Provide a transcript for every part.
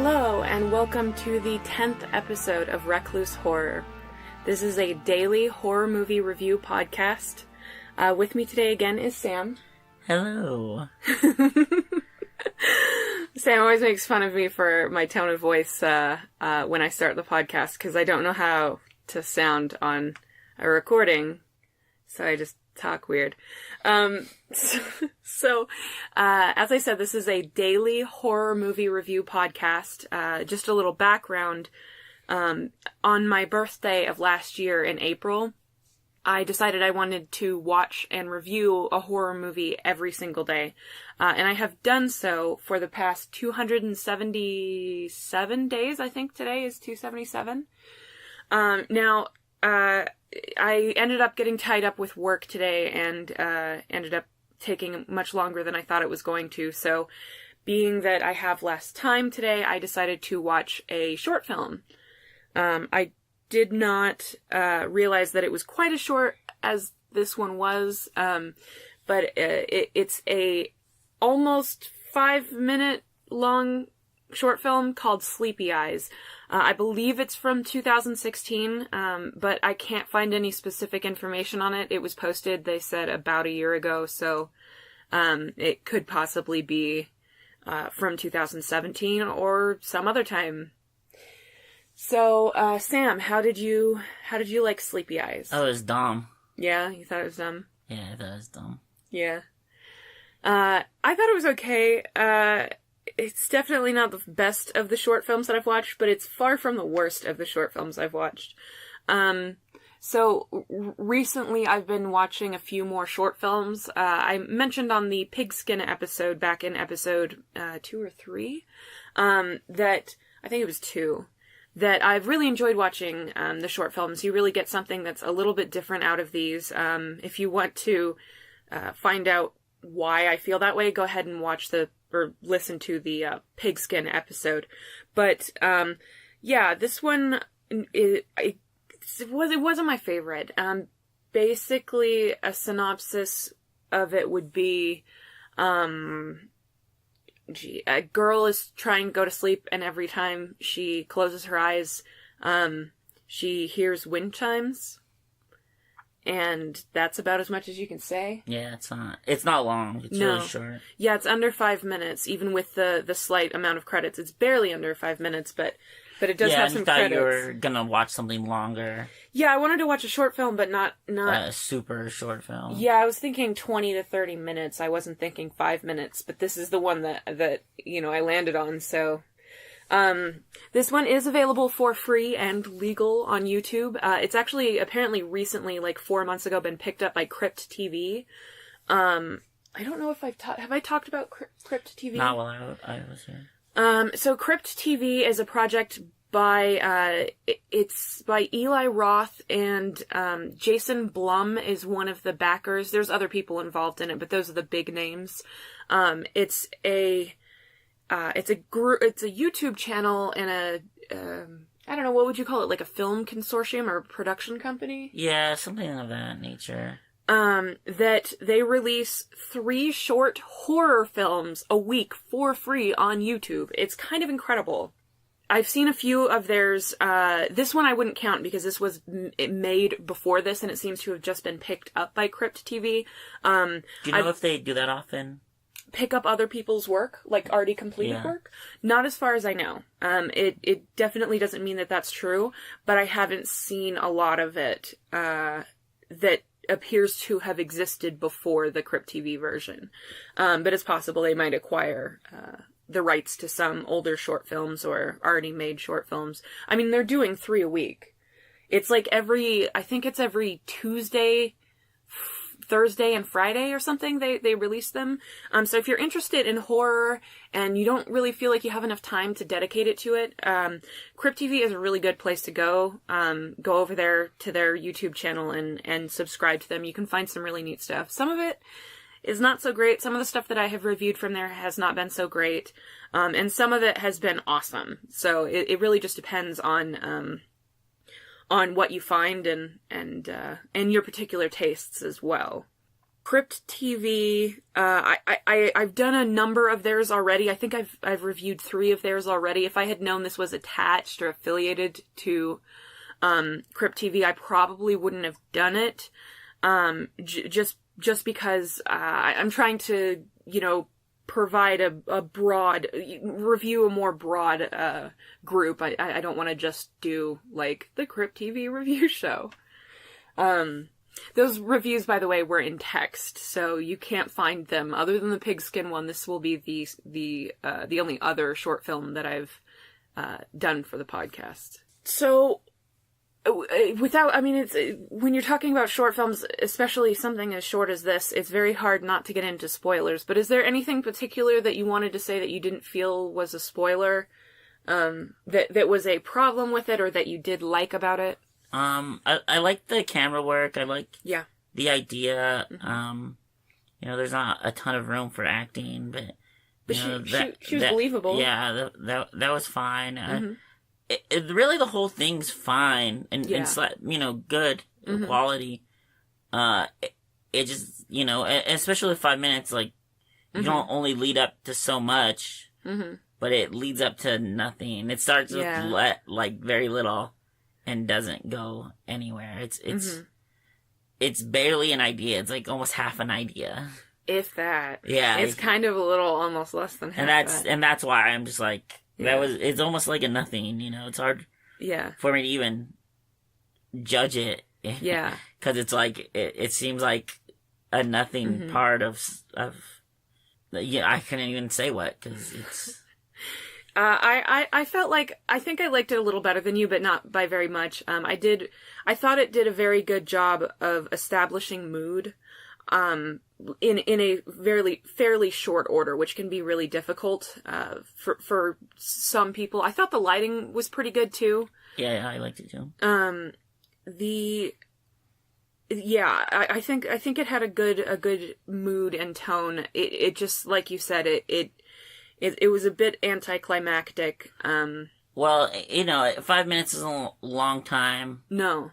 Hello, and welcome to the 10th episode of Recluse Horror. This is a daily horror movie review podcast. With me today again is Sam. Hello. Sam always makes fun of me for my tone of voice when I start the podcast, because I don't know how to sound on a recording, so I just talk weird. So, as I said, this is a daily horror movie review podcast. Just a little background. On my birthday of last year in April, I decided I wanted to watch and review a horror movie every single day. And I have done so for the past 277 days. I think today is 277. Now, I ended up getting tied up with work today and ended up taking much longer than I thought it was going to. So, being that I have less time today, I decided to watch a short film. I did not realize that it was quite as short as this one was, but it's a almost 5-minute long short film called Sleepy Eyes. I believe it's from 2016, but I can't find any specific information on it. It was posted, they said, about a year ago, so it could possibly be from 2017 or some other time. So, Sam, how did you like Sleepy Eyes? Oh, it was dumb. Yeah, you thought it was dumb? Yeah, I thought it was dumb. Yeah. I thought it was okay. It's definitely not the best of the short films that I've watched, but it's far from the worst of the short films I've watched. So recently I've been watching a few more short films. I mentioned on the Pigskin episode, back in episode 2 or 3, that, I think it was 2, that I've really enjoyed watching the short films. You really get something that's a little bit different out of these. If you want to find out why I feel that way, go ahead and listen to the Pigskin episode. But yeah, this one it wasn't my favorite. Basically, a synopsis of it would be, a girl is trying to go to sleep, and every time she closes her eyes, she hears wind chimes. And that's about as much as you can say. Yeah, it's not long. It's really short. Yeah, it's under 5 minutes, even with the slight amount of credits. It's barely under 5 minutes, but it does have some credits. Yeah, I thought you were gonna watch something longer. Yeah, I wanted to watch a short film, but not a super short film. Yeah, I was thinking 20 to 30 minutes. I wasn't thinking 5 minutes, but this is the one that I landed on, so... This one is available for free and legal on YouTube. It's actually apparently recently, like 4 months ago, been picked up by CryptTV. I don't know if have I talked about CryptTV? Not while I was here. So CryptTV is a project by, it's by Eli Roth, and, Jason Blum is one of the backers. There's other people involved in it, but those are the big names. It's a YouTube channel and I don't know, what would you call it? Like a film consortium or a production company? Yeah, something of that nature. That they release 3 short horror films a week for free on YouTube. It's kind of incredible. I've seen a few of theirs. This one I wouldn't count because this was made before this, and it seems to have just been picked up by CryptTV. Do you know if they do that often? Pick up other people's work, like already completed work? Not as far as I know. It definitely doesn't mean that that's true, but I haven't seen a lot of it that appears to have existed before the CryptTV version. But it's possible they might acquire the rights to some older short films or already made short films. I mean, they're doing 3 a week. It's like I think it's every Tuesday, Thursday and Friday or something they release them. So if you're interested in horror and you don't really feel like you have enough time to dedicate it to it, CryptTV is a really good place to go. Go over there to their YouTube channel and subscribe to them. You can find some really neat stuff. Some of it is not so great. Some of the stuff that I have reviewed from there has not been so great. And some of it has been awesome. So it really just depends on what you find and your particular tastes as well. CryptTV, I've done a number of theirs already. I think I've reviewed 3 of theirs already. If I had known this was attached or affiliated to CryptTV, I probably wouldn't have done it. Just because I'm trying to, provide a broad review, a more broad group. I don't want to just do like the CryptTV review show. Those reviews, by the way, were in text, so you can't find them. Other than the pigskin one, this will be the only other short film that I've done for the podcast. So, it's when you're talking about short films, especially something as short as this, it's very hard not to get into spoilers. But is there anything particular that you wanted to say that you didn't feel was a spoiler, that was a problem with it, or that you did like about it? I like the camera work. I like the idea. Mm-hmm. There's not a ton of room for acting, but she was believable. Yeah, that was fine. Mm-hmm. Really, the whole thing's fine and good mm-hmm. quality. It just especially 5 minutes, like you mm-hmm. don't only lead up to so much, mm-hmm. but it leads up to nothing. It starts with very little and doesn't go anywhere. mm-hmm. It's barely an idea. It's like almost half an idea. If that. Yeah. It's kind of a little almost less than half. And that's why I'm just like, it's almost like a nothing, it's hard for me to even judge it. Yeah. Cause it's like, it seems like a nothing mm-hmm. part of, I couldn't even say what, cause it's. I felt like, I think I liked it a little better than you, but not by very much. I thought it did a very good job of establishing mood, in a fairly short order, which can be really difficult, for some people. I thought the lighting was pretty good too. Yeah, I liked it too. I think it had a good mood and tone. It just, like you said, it was a bit anticlimactic. Well, 5 minutes is a long time. No.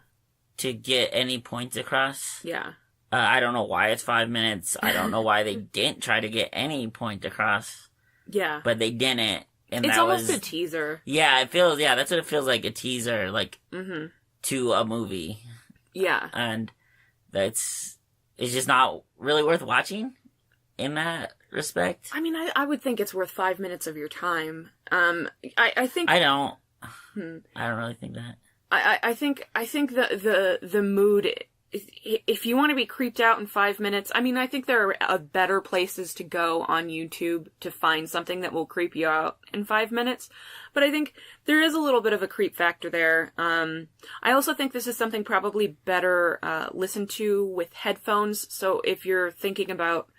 To get any points across. Yeah. I don't know why it's 5 minutes. I don't know why they didn't try to get any point across. Yeah. But they didn't. And it's almost a teaser. Yeah, that's what it feels like, a teaser, like, mm-hmm. to a movie. Yeah. And it's just not really worth watching in that respect. I mean, I would think it's worth 5 minutes of your time. I think... I don't. I don't really think that. I think the mood... If you want to be creeped out in 5 minutes, I mean, I think there are better places to go on YouTube to find something that will creep you out in 5 minutes. But I think there is a little bit of a creep factor there. I also think this is something probably better listened to with headphones. So if you're thinking about,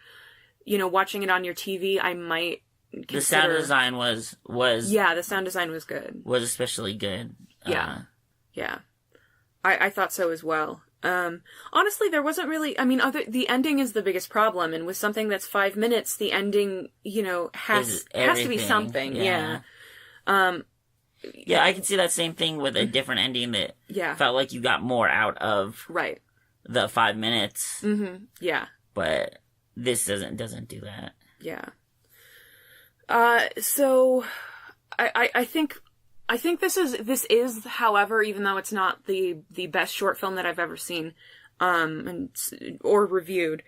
watching it on your TV, I might consider... The sound design was... Yeah, the sound design was good. Was especially good. Yeah. Yeah. I thought so as well. Honestly, there wasn't really, the ending is the biggest problem, and with something that's 5 minutes, the ending, has to be something. Yeah. Yeah, I can see that same thing with a different ending that felt like you got more out of the 5 minutes. Mm-hmm. Yeah. But this doesn't do that. Yeah. So I think this is, however, even though it's not the best short film that I've ever seen, or reviewed,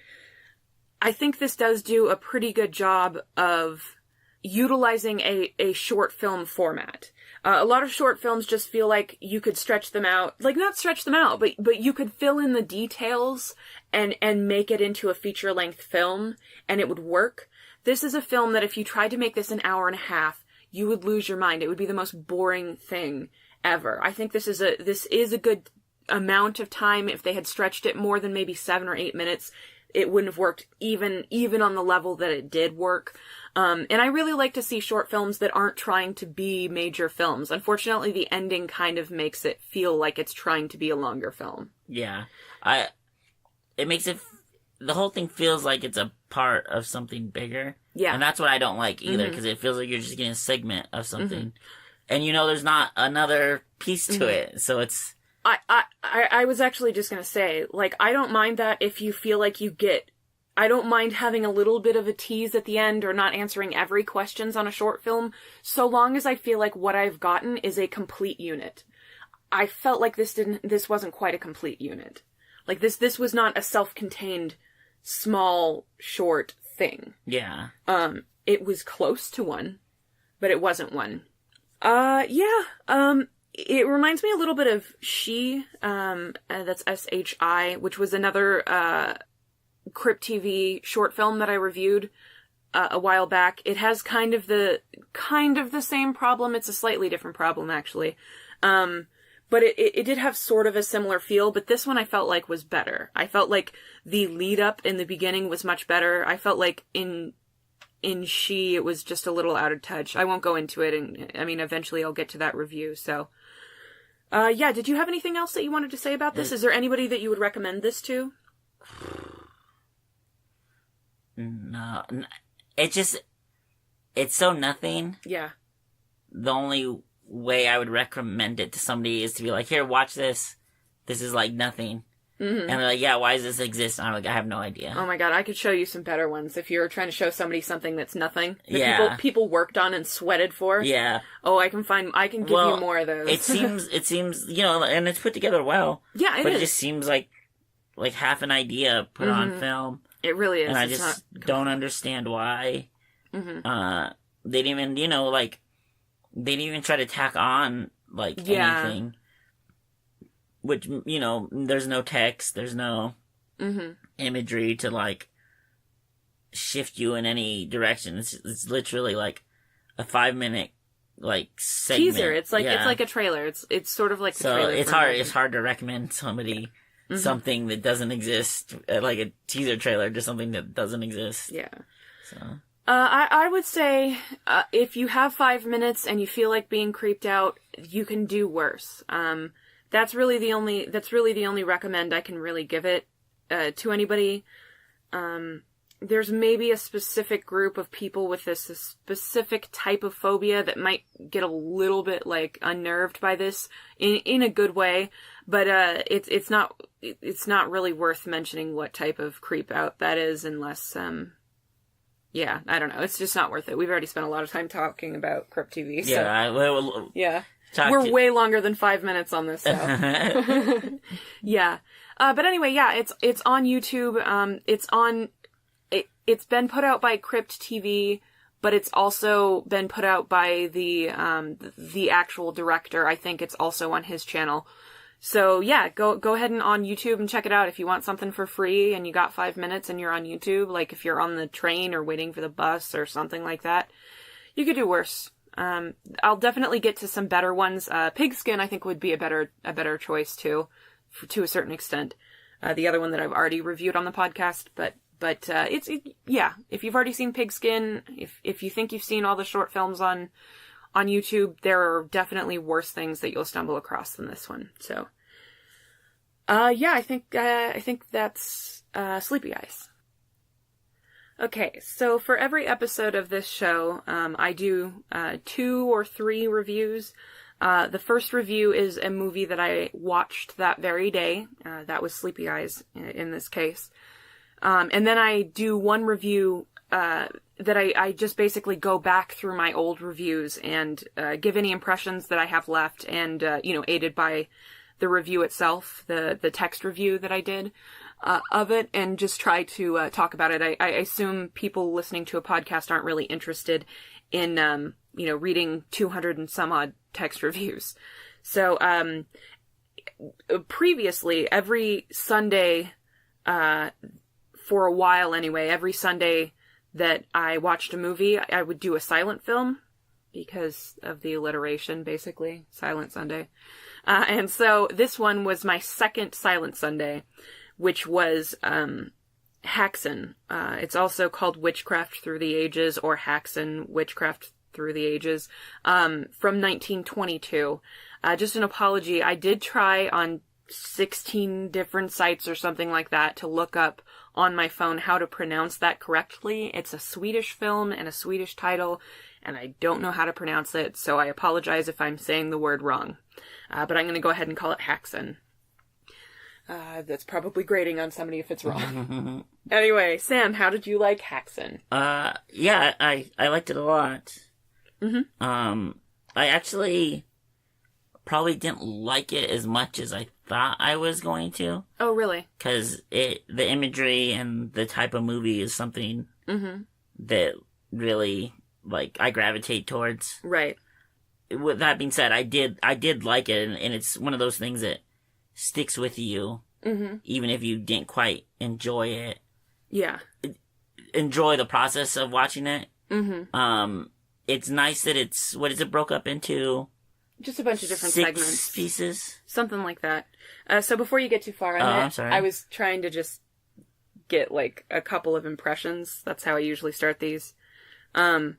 I think this does do a pretty good job of utilizing a short film format. A lot of short films just feel like you could stretch them out, like not stretch them out, but you could fill in the details and make it into a feature-length film, and it would work. This is a film that if you tried to make this an hour and a half, you would lose your mind. It would be the most boring thing ever. I think this is a good amount of time. If they had stretched it more than maybe 7 or 8 minutes, it wouldn't have worked even on the level that it did work. And I really like to see short films that aren't trying to be major films. Unfortunately, the ending kind of makes it feel like it's trying to be a longer film. Yeah. It makes it, the whole thing feels like it's a part of something bigger. Yeah. And that's what I don't like either, because it feels like you're just getting a segment of something. And there's not another piece to it. So it's... I was actually just going to say, like, I don't mind that if you feel like you get I don't mind having a little bit of a tease at the end or not answering every questions on a short film, so long as I feel like what I've gotten is a complete unit. I felt like this wasn't quite a complete unit. Like, this was not a self-contained, small, short thing. Yeah. It was close to one, but it wasn't one. It reminds me a little bit of She, that's SHI, which was another, CryptTV short film that I reviewed, a while back. It has kind of the same problem. It's a slightly different problem, actually. But it did have sort of a similar feel, but this one I felt like was better. I felt like the lead up in the beginning was much better. I felt like in She, it was just a little out of touch. I won't go into it, and I mean, eventually I'll get to that review, so. Did you have anything else that you wanted to say about this? Is there anybody that you would recommend this to? No. It's so nothing. Yeah. The only way I would recommend it to somebody is to be like, here, watch this. This is like nothing. Mm-hmm. And they're like, yeah, why does this exist? And I'm like, I have no idea. Oh my god, I could show you some better ones if you're trying to show somebody something that's nothing. That yeah. People worked on and sweated for. Yeah. Oh, I can give you more of those. it seems, and it's put together well. Yeah, but it just seems like half an idea put mm-hmm. on film. It really is. And I just don't understand why. Mm-hmm. They didn't even, they didn't even try to tack on, anything. Which, there's no text, there's no mm-hmm. imagery to, shift you in any direction. It's literally, a 5-minute, segment. Teaser. It's like a trailer. It's sort of like the trailer. So it's hard to recommend somebody mm-hmm. something that doesn't exist, like a teaser trailer, just something that doesn't exist. Yeah. So. I would say, if you have 5 minutes and you feel like being creeped out, you can do worse. That's really the only recommend I can really give it, to anybody. There's maybe a specific group of people with a specific type of phobia that might get a little bit, unnerved by this in a good way, but, it's not really worth mentioning what type of creep out that is unless, yeah, I don't know. It's just not worth it. We've already spent a lot of time talking about CryptTV. So. Yeah, yeah. We're way longer than 5 minutes on this stuff. Yeah. But anyway, yeah, it's on YouTube. It's been put out by CryptTV, but it's also been put out by the actual director. I think it's also on his channel. So yeah, go ahead and on YouTube and check it out if you want something for free and you got 5 minutes and you're on YouTube, if you're on the train or waiting for the bus or something like that. You could do worse. I'll definitely get to some better ones. Pigskin, I think, would be a better choice too, to a certain extent. The other one that I've already reviewed on the podcast, but if you've already seen Pigskin, if you think you've seen all the short films on YouTube, there are definitely worse things that you'll stumble across than this one. So, I think that's, Sleepy Eyes. Okay, so for every episode of this show, I do 2 or 3 reviews. The first review is a movie that I watched that very day. That was Sleepy Eyes in this case. And then I do one review that I just basically go back through my old reviews and give any impressions that I have left and, aided by the review itself, the text review that I did. Of it and just try to talk about it. I assume people listening to a podcast aren't really interested in, reading 200 and some odd text reviews. So, previously, every Sunday, for a while anyway, every Sunday that I watched a movie, I would do a silent film because of the alliteration, basically. Silent Sunday. And so this one was my second Silent Sunday, which was Häxan. It's also called Witchcraft Through the Ages, or Häxan, Witchcraft Through the Ages, from 1922. Just an apology, I did try on 16 different sites or something like that to look up on my phone how to pronounce that correctly. It's a Swedish film and a Swedish title, and I don't know how to pronounce it, so I apologize if I'm saying the word wrong. But I'm going to go ahead and call it Häxan. That's probably grating on somebody if it's wrong. Anyway, Sam, how did you like Häxan? Yeah, I liked it a lot. Mm-hmm. I actually probably didn't like it as much as I thought I was going to. Oh, really? Because the imagery and the type of movie is something that really, like, I gravitate towards. Right. With that being said, I did like it, and it's one of those things that sticks with you, even if you didn't quite enjoy it. Yeah. Enjoy the process of watching it. It's nice that it broke up into? Just a bunch of different 6 segments. pieces? Something like that. So before you get too far on it, I'm sorry. I was trying to just get, like, a couple of impressions. That's how I usually start these. So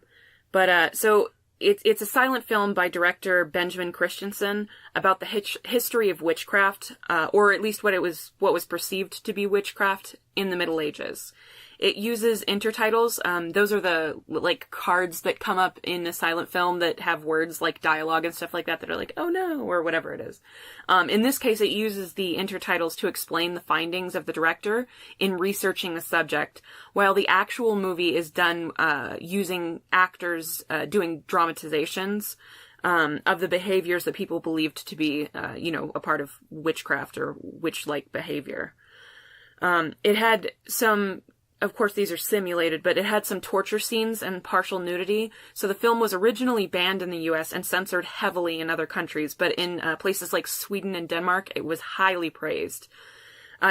it's a silent film by director Benjamin Christensen about the history of witchcraft, or at least what was perceived to be witchcraft in the Middle Ages. It uses intertitles. Those are the, like, cards that come up in a silent film that have words like dialogue and stuff like that are like, oh no, or whatever it is. In this case, it uses the intertitles to explain the findings of the director in researching the subject, while the actual movie is done using actors doing dramatizations of the behaviors that people believed to be, a part of witchcraft or witch-like behavior. It had some... Of course, these are simulated, but it had some torture scenes and partial nudity. So the film was originally banned in the U.S. and censored heavily in other countries, but in places like Sweden and Denmark, it was highly praised.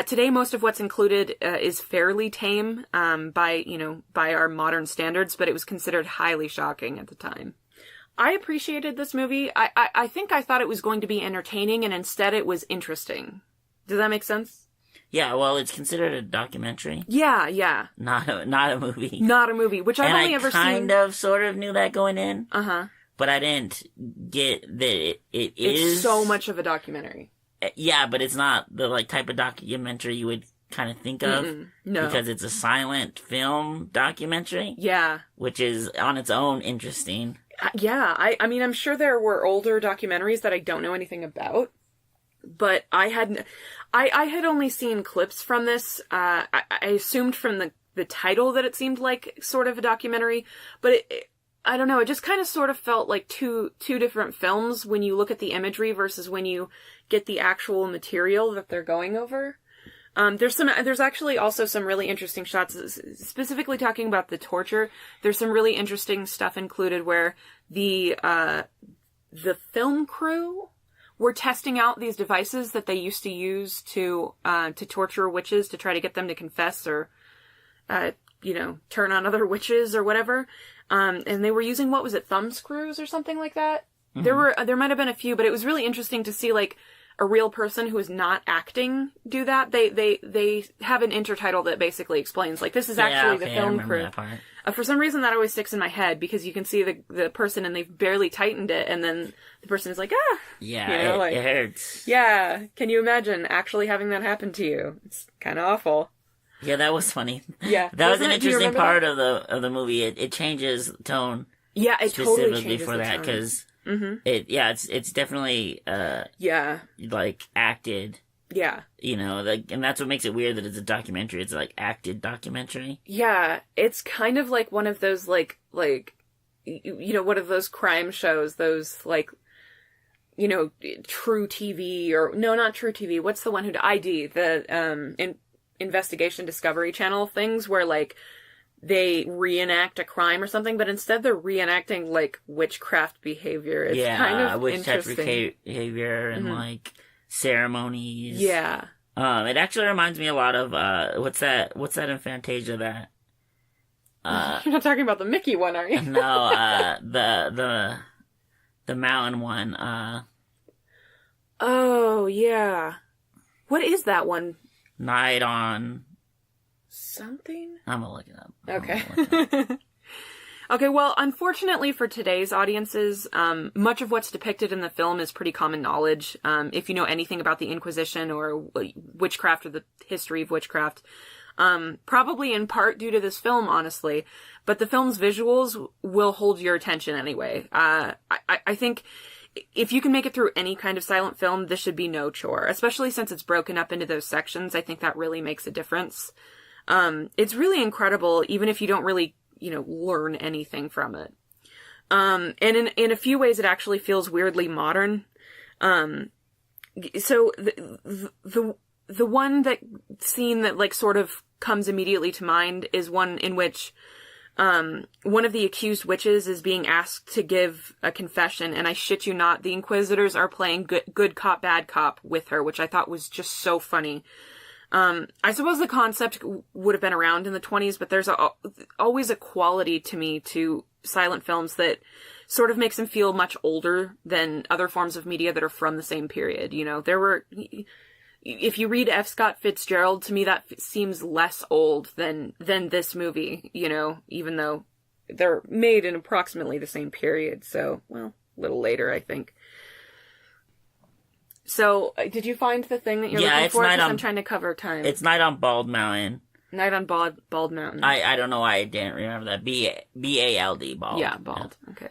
Today, most of what's included is fairly tame by our modern standards, but it was considered highly shocking at the time. I appreciated this movie. I think I thought it was going to be entertaining, and instead it was interesting. Does that make sense? Yeah, well, it's considered a documentary. Yeah. Not a movie. Not a movie, which I've only ever seen. And I kind of sort of knew that going in. Uh-huh. But I didn't get that it is... It's so much of a documentary. Yeah, but it's not the, like, type of documentary you would kind of think of. No. Because it's a silent film documentary. Yeah. Which is, on its own, interesting. Yeah, I mean, I'm sure there were older documentaries that I don't know anything about. But I had only seen clips from this. I assumed from the title that it seemed like sort of a documentary, but I don't know. It just kind of sort of felt like two different films when you look at the imagery versus when you get the actual material that they're going over. There's actually also some really interesting shots, specifically talking about the torture. There's some really interesting stuff included where the film crew were testing out these devices that they used to use to torture witches, to try to get them to confess or, turn on other witches or whatever. And they were using, what was it, thumb screws or something like that? Mm-hmm. There might have been a few, but it was really interesting to see, like, a real person who is not acting do that. They have an intertitle that basically explains, like, this is actually the film crew. For some reason that always sticks in my head because you can see the person and they've barely tightened it and then the person is like, ah! Yeah, it hurts. Yeah, can you imagine actually having that happen to you? It's kind of awful. Yeah, that was funny. Yeah. That was an interesting part of the movie. It changes tone. Yeah, it totally changes for that because it's definitely like acted. Yeah. And that's what makes it weird that it's a documentary. It's like acted documentary. Yeah, it's kind of like one of those like one of those crime shows, those like True TV or no, not True TV. What's the one who ID the investigation Discovery Channel things where like they reenact a crime or something, but instead they're reenacting like witchcraft behavior. It's kind of witchcraft interesting behavior and like ceremonies. Yeah. It actually reminds me a lot of what's that in Fantasia that you're not talking about the Mickey one, are you? No, the mountain one. Oh yeah. What is that one? Night on something? I'm gonna look it up. Okay. Okay, well, unfortunately for today's audiences, much of what's depicted in the film is pretty common knowledge. If you know anything about the Inquisition or witchcraft or the history of witchcraft, probably in part due to this film, honestly. But the film's visuals will hold your attention anyway. I think if you can make it through any kind of silent film, this should be no chore, especially since it's broken up into those sections. I think that really makes a difference. It's really incredible, even if you don't really, learn anything from it. And in a few ways, it actually feels weirdly modern. So the one scene that like sort of comes immediately to mind is one in which one of the accused witches is being asked to give a confession, and I shit you not, the Inquisitors are playing good cop, bad cop with her, which I thought was just so funny. I suppose the concept would have been around in the 1920s, but there's always a quality to me to silent films that sort of makes them feel much older than other forms of media that are from the same period. If you read F. Scott Fitzgerald, to me that seems less old than this movie, even though they're made in approximately the same period. So, well, a little later, I think. So, did you find the thing that you're looking for? Because I'm trying to cover time. It's Night on Bald Mountain. Night on Bald Mountain. I don't know why I didn't remember that. B-A-L-D, Bald. Yeah, Bald. Yeah. Okay.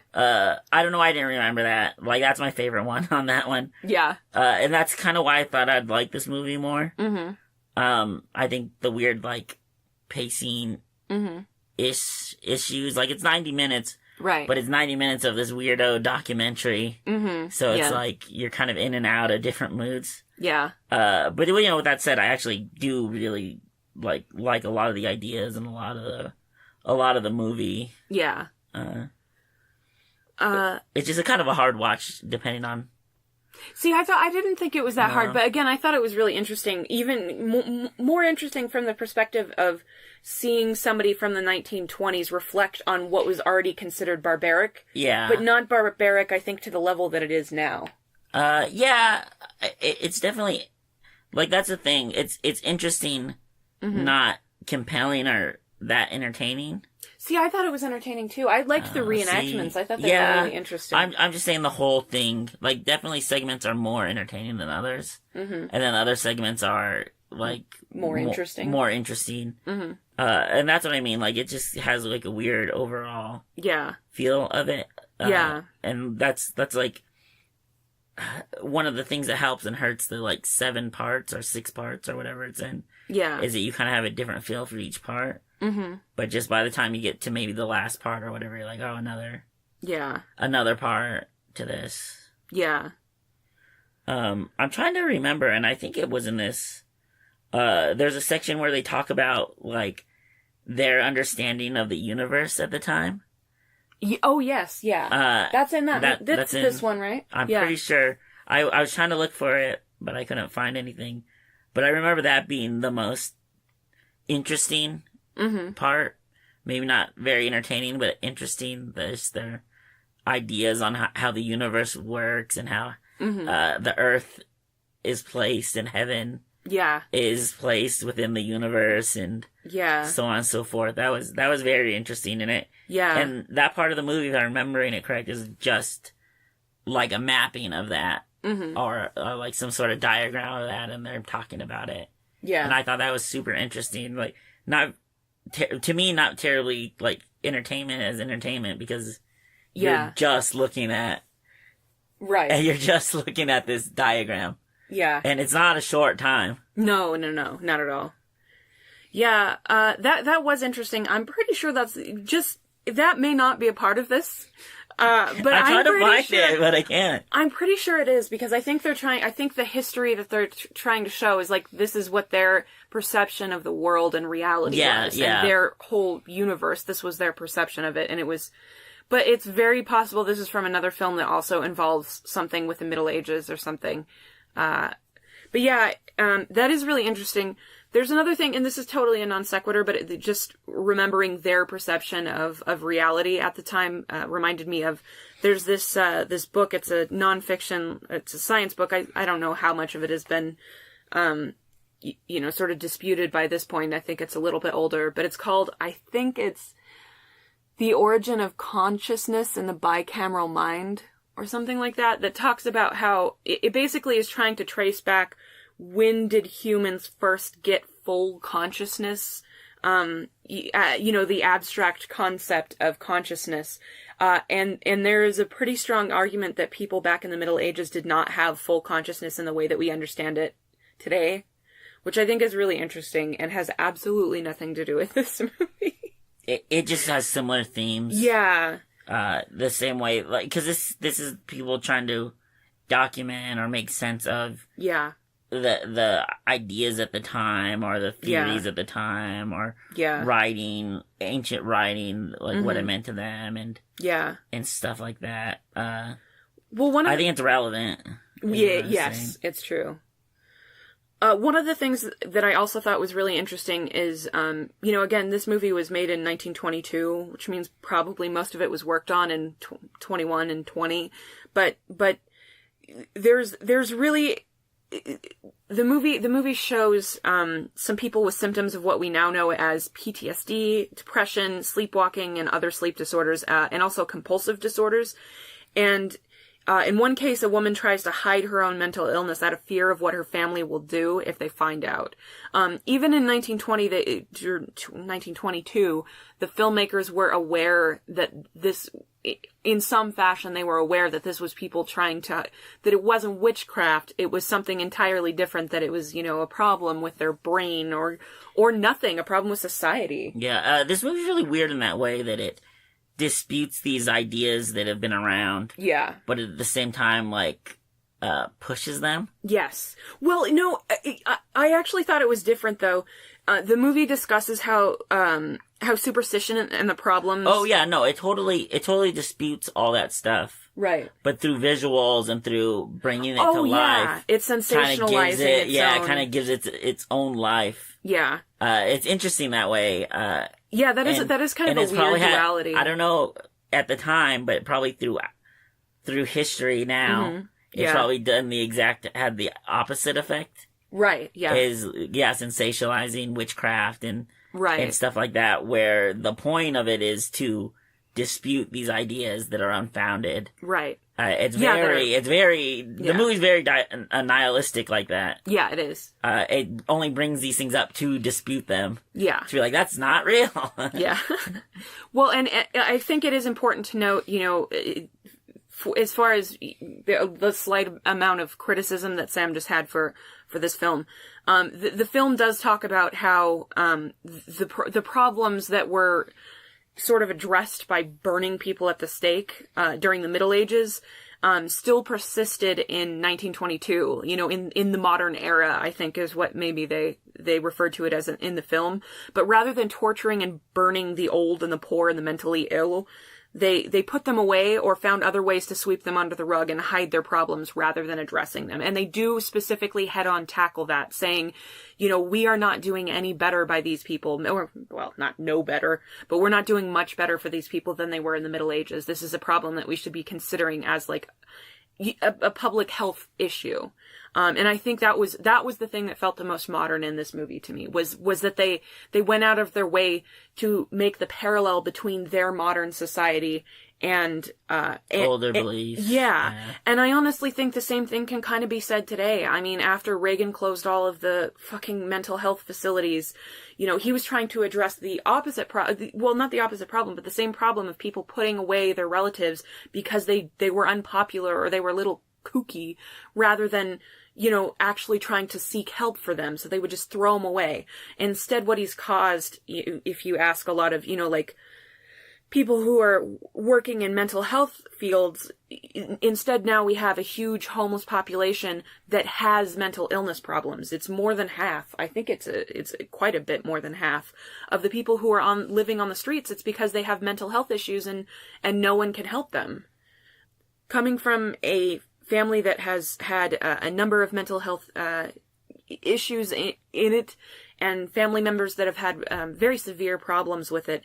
I don't know why I didn't remember that. Like, that's my favorite one on that one. Yeah. And that's kind of why I thought I'd like this movie more. Mm-hmm. I think the weird, like, pacing issues, like, it's 90 minutes. Right. But it's 90 minutes of this weird documentary. Mm-hmm. So it's like, you're kind of in and out of different moods. Yeah. But with that said, I actually do really like a lot of the ideas and a lot of the movie. Yeah. It's just a kind of a hard watch depending on. See, I didn't think it was that hard, but again, I thought it was really interesting, even more interesting from the perspective of seeing somebody from the 1920s reflect on what was already considered barbaric. Yeah. But not barbaric, I think, to the level that it is now. Yeah, it's definitely, like, that's the thing. It's interesting, not compelling or that entertaining. See, I thought it was entertaining too. I liked the reenactments. I thought they were really interesting. I'm just saying the whole thing. Like, definitely segments are more entertaining than others. Mm-hmm. And then other segments are, like... More interesting. More interesting. Mm-hmm. And that's what I mean. Like, it just has, like, a weird overall... feel of it. And that's like... one of the things that helps and hurts the, like, 7 parts or 6 parts or whatever it's in. Yeah. Is that you kind of have a different feel for each part. Mm-hmm. But just by the time you get to maybe the last part or whatever, you're like, oh, another part to this. Yeah. I'm trying to remember, and I think it was in this, there's a section where they talk about, like, their understanding of the universe at the time. Oh, yes, yeah. That's in that. That's in this one, right? I'm pretty sure. I was trying to look for it, but I couldn't find anything. But I remember that being the most interesting part. Maybe not very entertaining, but interesting. There's their ideas on how the universe works and how the Earth is placed and heaven is placed within the universe and so on and so forth. That was very interesting in it. Yeah. And that part of the movie, if I'm remembering it correct, is just like a mapping of that. Or like some sort of diagram of that, and they're talking about it. Yeah. And I thought that was super interesting. Like, to me, not terribly, like, entertainment as entertainment, because you're just looking at... Right. And you're just looking at this diagram. Yeah. And it's not a short time. No, not at all. Yeah, that was interesting. I'm pretty sure that may not be a part of this. But I'm trying to find it, but I can't. I'm pretty sure it is, because I think the history that they're trying to show is, like, this is what their perception of the world and reality was. Yeah. And their whole universe, this was their perception of it, and it was... But it's very possible this is from another film that also involves something with the Middle Ages or something. But yeah, that is really interesting. There's another thing, and this is totally a non sequitur, but just remembering their perception of reality at the time reminded me of, there's this book, it's a nonfiction, it's a science book. I don't know how much of it has been, sort of disputed by this point. I think it's a little bit older, but it's called, I think it's The Origin of Consciousness in the Bicameral Mind, or something like that talks about how it basically is trying to trace back when did humans first get full consciousness the abstract concept of consciousness. And there is a pretty strong argument that people back in the Middle Ages did not have full consciousness in the way that we understand it today, which I think is really interesting and has absolutely nothing to do with this movie. It just has similar themes. Yeah. The same way, like, because this is people trying to document or make sense of the ideas at the time, or the theories at the time, or writing, ancient writing, like what it meant to them, and stuff like that. I think it's relevant. Yes, it's true. One of the things that I also thought was really interesting is, again, this movie was made in 1922, which means probably most of it was worked on in 21 and 20, but there's really, the movie shows, some people with symptoms of what we now know as PTSD, depression, sleepwalking, and other sleep disorders, and also compulsive disorders. And in one case, a woman tries to hide her own mental illness out of fear of what her family will do if they find out. Even in 1922, the filmmakers were aware that this, in some fashion, they were aware that this was people trying to, that it wasn't witchcraft, it was something entirely different, that it was, a problem with their brain or nothing, a problem with society. Yeah, this movie's really weird in that way, that it disputes these ideas that have been around. Yeah. But at the same time, pushes them. Yes. Well, no, I actually thought it was different, though. The movie discusses how superstition and the problems... Oh, yeah, no, it totally disputes all that stuff. Right. But through visuals and through bringing it to life... It's sensationalizing its own... it kind of gives it its own life. Yeah. It's interesting that way. Yeah, that is kind of a weird duality. I don't know at the time, but probably through history now, it's probably had the opposite effect. Right, yeah. Sensationalizing witchcraft and stuff like that, where the point of it is to dispute these ideas that are unfounded. Right. The movie's very nihilistic like that. Yeah, it is. It only brings these things up to dispute them. Yeah. To be like, that's not real. Yeah. Well, and I think it is important to note, as far as the slight amount of criticism that Sam just had for this film, the film does talk about how the problems that were sort of addressed by burning people at the stake during the Middle Ages still persisted in 1922. In the modern era, I think is what maybe they referred to it as in the film. But rather than torturing and burning the old and the poor and the mentally ill, they put them away or found other ways to sweep them under the rug and hide their problems rather than addressing them. And they do specifically head-on tackle that, saying, we are not doing any better by these people. Or, well, not no better, but we're not doing much better for these people than they were in the Middle Ages. This is a problem that we should be considering as, a public health issue. And I think that was the thing that felt the most modern in this movie to me, was that they went out of their way to make the parallel between their modern society and older beliefs. Yeah. And I honestly think the same thing can kind of be said today. I mean, after Reagan closed all of the fucking mental health facilities, he was trying to address the opposite not the opposite problem, but the same problem of people putting away their relatives because they were unpopular or they were a little kooky, rather than, actually trying to seek help for them. So they would just throw them away. Instead, what he's caused, if you ask a lot of, people who are working in mental health fields, instead now we have a huge homeless population that has mental illness problems. It's more than half. I think it's quite a bit more than half of the people who are living on the streets. It's because they have mental health issues and no one can help them. Coming from a family that has had a number of mental health issues in it, and family members that have had very severe problems with it,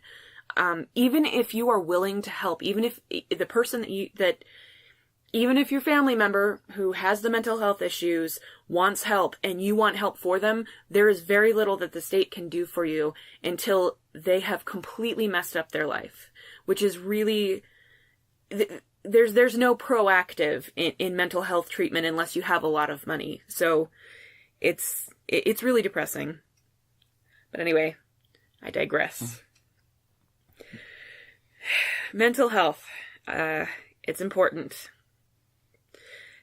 even if you are willing to help, even if the person even if your family member who has the mental health issues wants help and you want help for them, there is very little that the state can do for you until they have completely messed up their life, which is really, there's no proactive in mental health treatment unless you have a lot of money. So it's really depressing. But anyway, I digress. Mental health. It's important.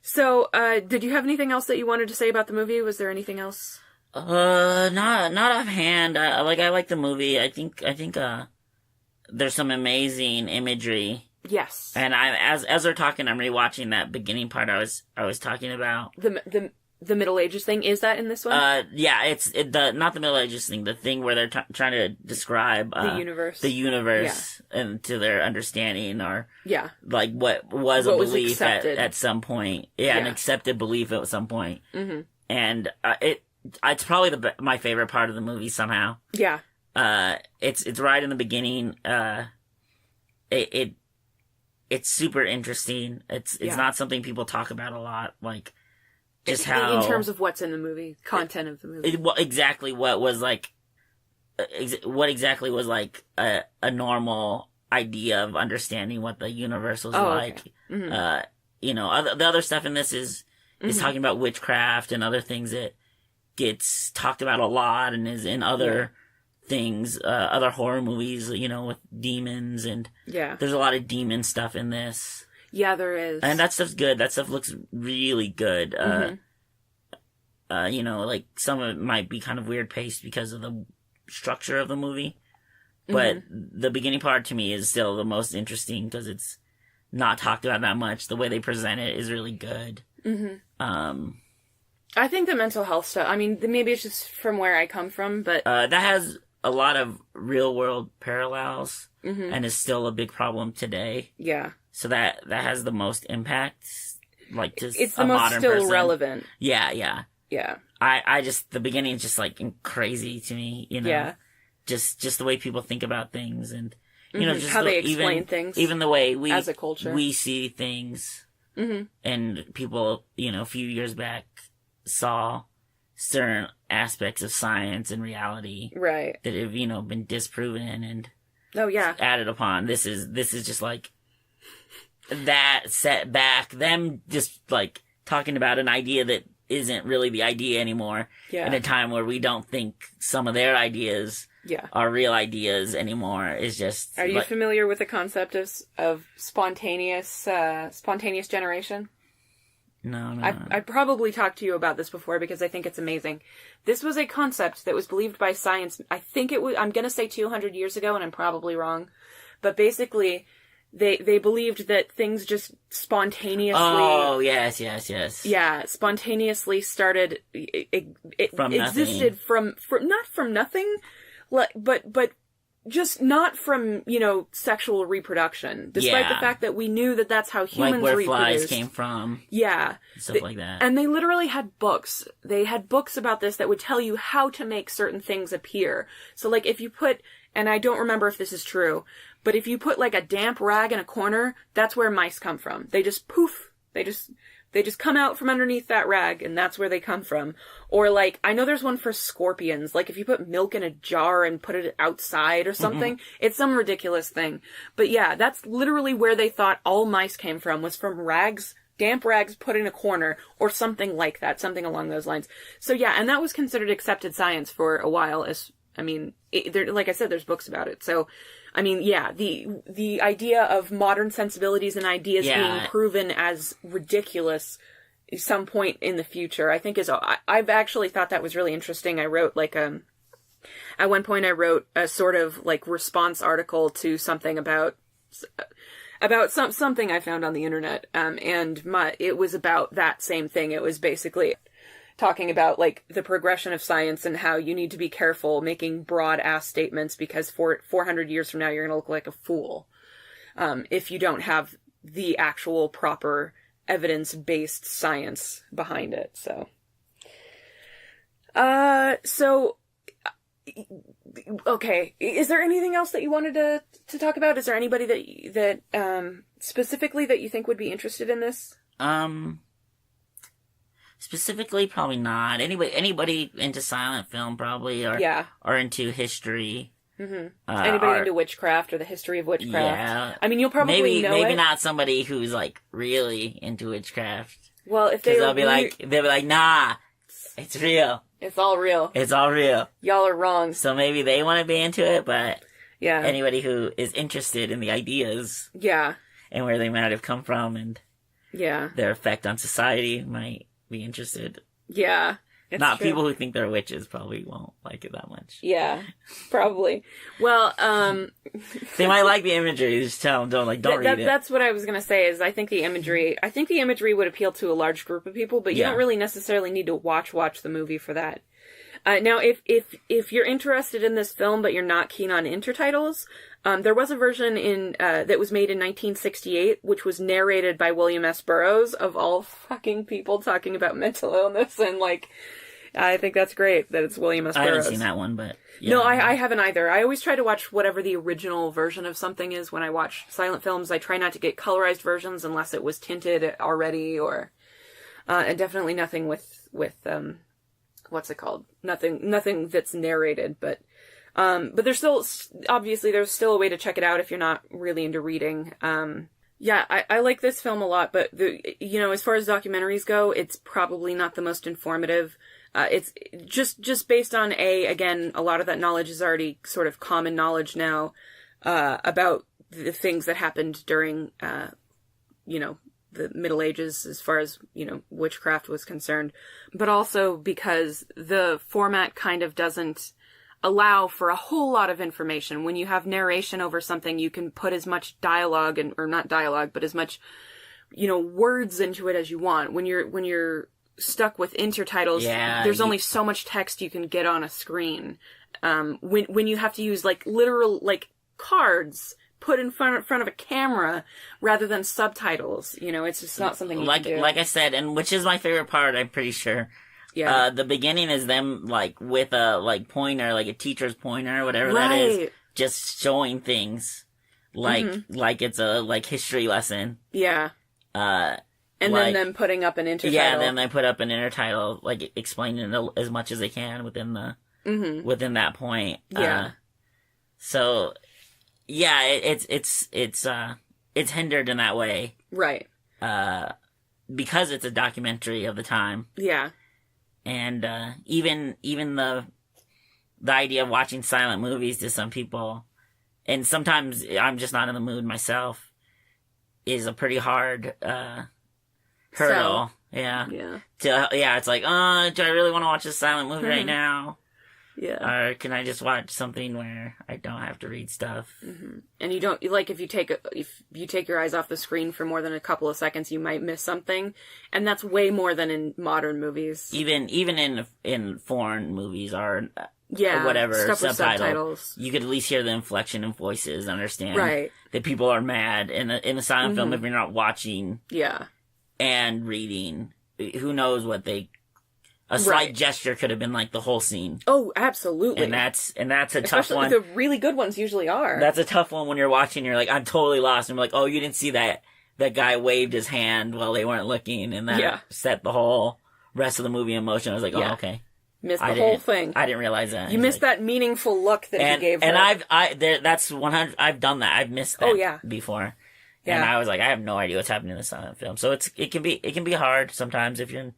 So, did you have anything else that you wanted to say about the movie? Was there anything else? Not offhand. I like the movie. I think, there's some amazing imagery. Yes. And as we're talking, I'm rewatching that beginning part I was talking about. The Middle Ages thing, is that in this one? Yeah, it's not the Middle Ages thing, the thing where they're trying to describe the universe. Yeah. And to their understanding, or yeah, like what was a belief at some point. Yeah, an accepted belief at some point. Mm-hmm. And it's probably my favorite part of the movie somehow. Yeah. It's right in the beginning. It's super interesting. It's not something people talk about a lot, like just how in terms of what's in the movie, content of the movie. What exactly was like a normal idea of understanding what the universe was like. Okay. Mm-hmm. The other stuff in this is talking about witchcraft and other things that gets talked about a lot and is in other things, other horror movies, with demons, and there's a lot of demon stuff in this. Yeah, there is. And that stuff's good. That stuff looks really good. Like some of it might be kind of weird paced because of the structure of the movie. But the beginning part to me is still the most interesting because it's not talked about that much. The way they present it is really good. Mm-hmm. I think the mental health stuff, I mean, maybe it's just from where I come from, but... that has a lot of real-world parallels and is still a big problem today. Yeah. So that has the most impact, like, to it's a the most modern still person. relevant. Yeah. Yeah. I just, the beginning is just, like, crazy to me, Yeah. Just the way people think about things and, just how they explain things. Even the way we, as a culture, we see things. And people, a few years back saw certain aspects of science and reality. Right. That have, been disproven and added upon. This is just like that set back, them just like talking about an idea that isn't really the idea anymore. Yeah. In a time where we don't think some of their ideas are real ideas anymore is just... Are you familiar with the concept of spontaneous generation? No. I probably talked to you about this before because I think it's amazing. This was a concept that was believed by science. I think it was, I'm going to say 200 years ago, and I'm probably wrong. But basically, they believed that things just spontaneously... Oh, yes. Yeah, spontaneously started... It from existed nothing. from not from nothing, but just not from, sexual reproduction. Despite the fact that we knew that that's how humans where reproduced. Flies came from. Yeah. Stuff like that. And they literally had books. They had books about this that would tell you how to make certain things appear. So, like, if you put, and I don't remember if this is true, but if you put, like, a damp rag in a corner, that's where mice come from. They just poof. They just come out from underneath that rag, and that's where they come from. Or, like, I know there's one for scorpions. Like, if you put milk in a jar and put it outside or something, it's some ridiculous thing. But yeah, that's literally where they thought all mice came from, was from rags, damp rags put in a corner, or something like that, something along those lines. So yeah, and that was considered accepted science for a while, like I said, there's books about it. So, I mean, yeah, the idea of modern sensibilities and ideas being proven as ridiculous at some point in the future, I think I've actually thought that was really interesting. I wrote at one point I wrote a sort of like response article to something about something I found on the internet. It was about that same thing. It was basically talking about, like, the progression of science and how you need to be careful making broad-ass statements because 400 years from now you're going to look like a fool if you don't have the actual proper evidence-based science behind it. So, okay. Is there anything else that you wanted to talk about? Is there anybody that specifically that you think would be interested in this? Specifically, probably not. Anybody into silent film, probably, or into history. Mm-hmm. Anybody into witchcraft or the history of witchcraft? Yeah. I mean, you'll probably know maybe it. not somebody who's like really into witchcraft. Well, if they'll be like, nah, it's real. It's all real. It's all real. Y'all are wrong. So maybe they want to be into it, but yeah, anybody who is interested in the ideas, and where they might have come from, and their effect on society might be interested. Yeah. Not true. People who think they're witches probably won't like it that much. Yeah, probably. Well, they might like the imagery. Just tell them, don't read it. That's what I was going to say, is I think the imagery would appeal to a large group of people, but you don't really necessarily need to watch the movie for that. Now, if you're interested in this film, but you're not keen on intertitles, there was a version that was made in 1968, which was narrated by William S. Burroughs, of all fucking people, talking about mental illness, and I think that's great that it's William S. Burroughs. I haven't seen that one, but... Yeah. No, I haven't either. I always try to watch whatever the original version of something is when I watch silent films. I try not to get colorized versions unless it was tinted already, or... and definitely nothing with what's it called? Nothing that's narrated, but there's still, obviously there's still a way to check it out if you're not really into reading. I like this film a lot, but as far as documentaries go, it's probably not the most informative. It's just based on again, a lot of that knowledge is already sort of common knowledge now, about the things that happened during, the Middle Ages, as far as, witchcraft was concerned, but also because the format kind of doesn't allow for a whole lot of information. When you have narration over something, you can put as much dialogue or not dialogue, but as much, words into it as you want. When you're stuck with intertitles, there's only so much text you can get on a screen. When you have to use literal cards put in front of a camera rather than subtitles, it's just not something you can do. Like I said, and which is my favorite part, I'm pretty sure. Yeah. The beginning is them with a pointer, a teacher's pointer, whatever that is, just showing things like it's a history lesson. Yeah. And then them putting up an intertitle. Yeah, then they put up an intertitle, explaining it as much as they can within the within that point. Yeah. So yeah, it's hindered in that way. Right. Because it's a documentary of the time. Yeah. And even the idea of watching silent movies to some people, and sometimes I'm just not in the mood myself, is a pretty hard hurdle. Yeah. Yeah. It's like, do I really want to watch this silent movie right now? Yeah. Or can I just watch something where I don't have to read stuff? Mm-hmm. And you don't, if you take your eyes off the screen for more than a couple of seconds, you might miss something. And that's way more than in modern movies. Even in foreign movies or whatever, subtitles. You could at least hear the inflection in voices, understand that people are mad. In a silent film, if you're not watching and reading, who knows what a slight gesture could have been the whole scene. Oh, absolutely. And that's a tough one. The really good ones usually are. That's a tough one when you're watching, you're like, I'm totally lost. And you're like, oh, you didn't see that guy waved his hand while they weren't looking, and that set the whole rest of the movie in motion. I was like, oh, okay. Missed the whole thing. I didn't realize that. You missed that meaningful look that he gave her. And that's 100, I've done that. I've missed that before. Yeah. And I was like, I have no idea what's happening in the silent film. So it can be hard sometimes if you're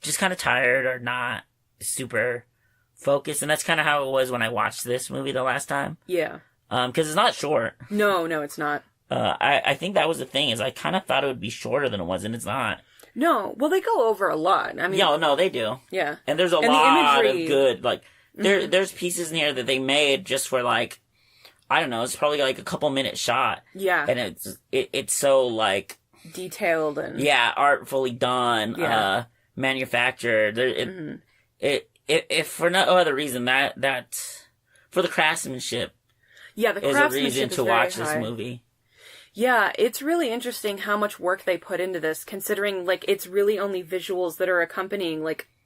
just kind of tired or not super focused. And that's kind of how it was when I watched this movie the last time. Yeah. Because it's not short. No, it's not. I think that was the thing, is I kind of thought it would be shorter than it was, and it's not. No. Well, they go over a lot. I mean... No, they do. Yeah. And there's a lot of good, there's pieces in here that they made just for, I don't know, it's probably a couple minute shot. Yeah. And it's so, detailed and... Yeah, artfully done. Yeah. Manufactured. If for no other reason, that for the craftsmanship, the craftsmanship is a reason to watch this movie. Yeah, it's really interesting how much work they put into this, considering it's really only visuals that are accompanying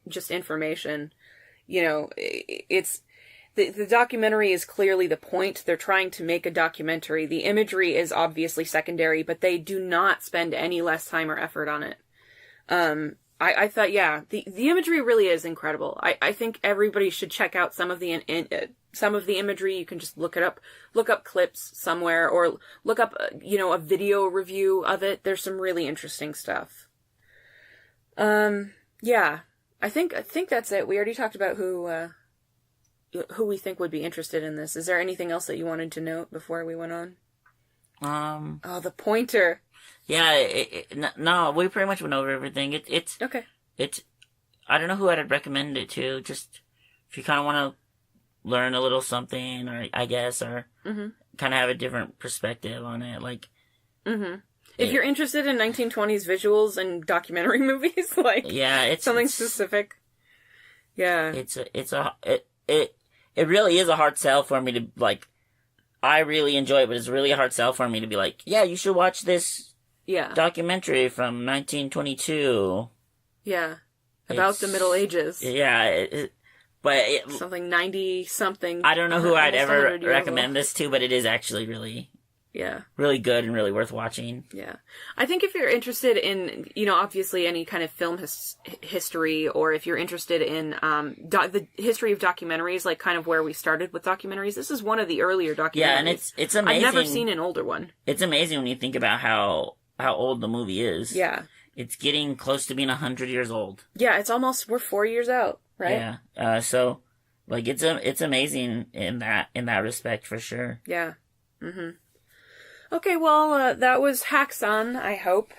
just information. It's the documentary is clearly the point. They're trying to make a documentary. The imagery is obviously secondary, but they do not spend any less time or effort on it. I thought, the imagery really is incredible. I think everybody should check out some of the imagery. You can just look up clips somewhere, or look up, a video review of it. There's some really interesting stuff. I think that's it. We already talked about who we think would be interested in this. Is there anything else that you wanted to note before we went on? Oh, the pointer. Yeah, no, we pretty much went over everything. It's okay. I don't know who I'd recommend it to. Just if you kind of want to learn a little something, or I guess, or kind of have a different perspective on it, like. If you're interested in 1920s visuals and documentary movies, like it's something specific. Yeah, it really is a hard sell for me to like. I really enjoy it, but it's really a hard sell for me to be like, yeah, you should watch this. Documentary from 1922. Yeah, about the Middle Ages. Yeah, something 90-something. I don't know who I'd ever recommend this to, but it is actually really. Yeah. Really good and really worth watching. Yeah. I think if you're interested in, obviously any kind of film history, or if you're interested in the history of documentaries, like kind of where we started with documentaries, this is one of the earlier documentaries. Yeah, and it's amazing. I've never seen an older one. It's amazing when you think about how old the movie is. Yeah. It's getting close to being 100 years old. Yeah, we're 4 years out, right? Yeah. So, like, it's amazing in that respect, for sure. Yeah. Okay, well, that was Häxan, I hope.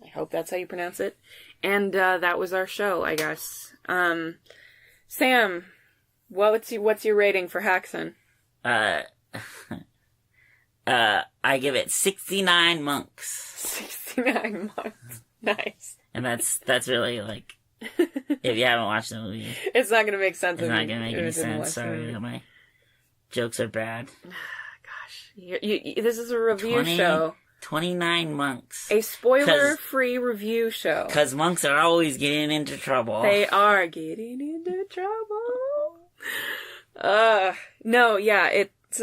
I hope that's how you pronounce it. And that was our show, I guess. Sam, what's your rating for Häxan? I give it 69 monks. 69 monks. Nice. And that's really, like, if you haven't watched the movie. It's not going to make sense. It's not going to make any sense. Sorry, my jokes are bad. This is a review show. 29 monks. A spoiler-free review show. Because monks are always getting into trouble. They are getting into trouble. No, yeah, it's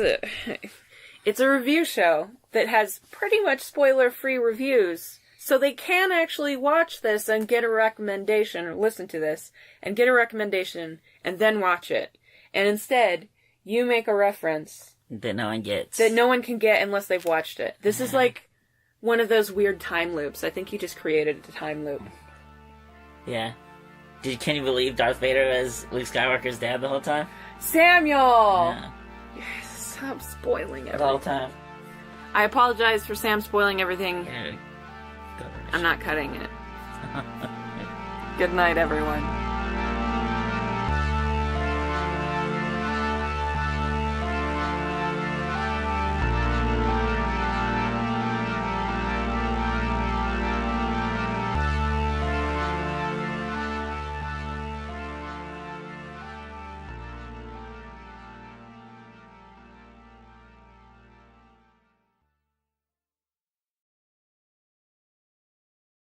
a review show that has pretty much spoiler-free reviews. So they can actually watch this and get a recommendation, or listen to this, and get a recommendation, and then watch it. And instead, you make a reference that no one gets. That no one can get unless they've watched it. This is like one of those weird time loops. I think you just created a time loop. Yeah. Can you believe Darth Vader was Luke Skywalker's dad the whole time? Samuel! Yeah. Stop spoiling everything. The whole time. I apologize for Sam spoiling everything. I'm not cutting it. Good night, everyone.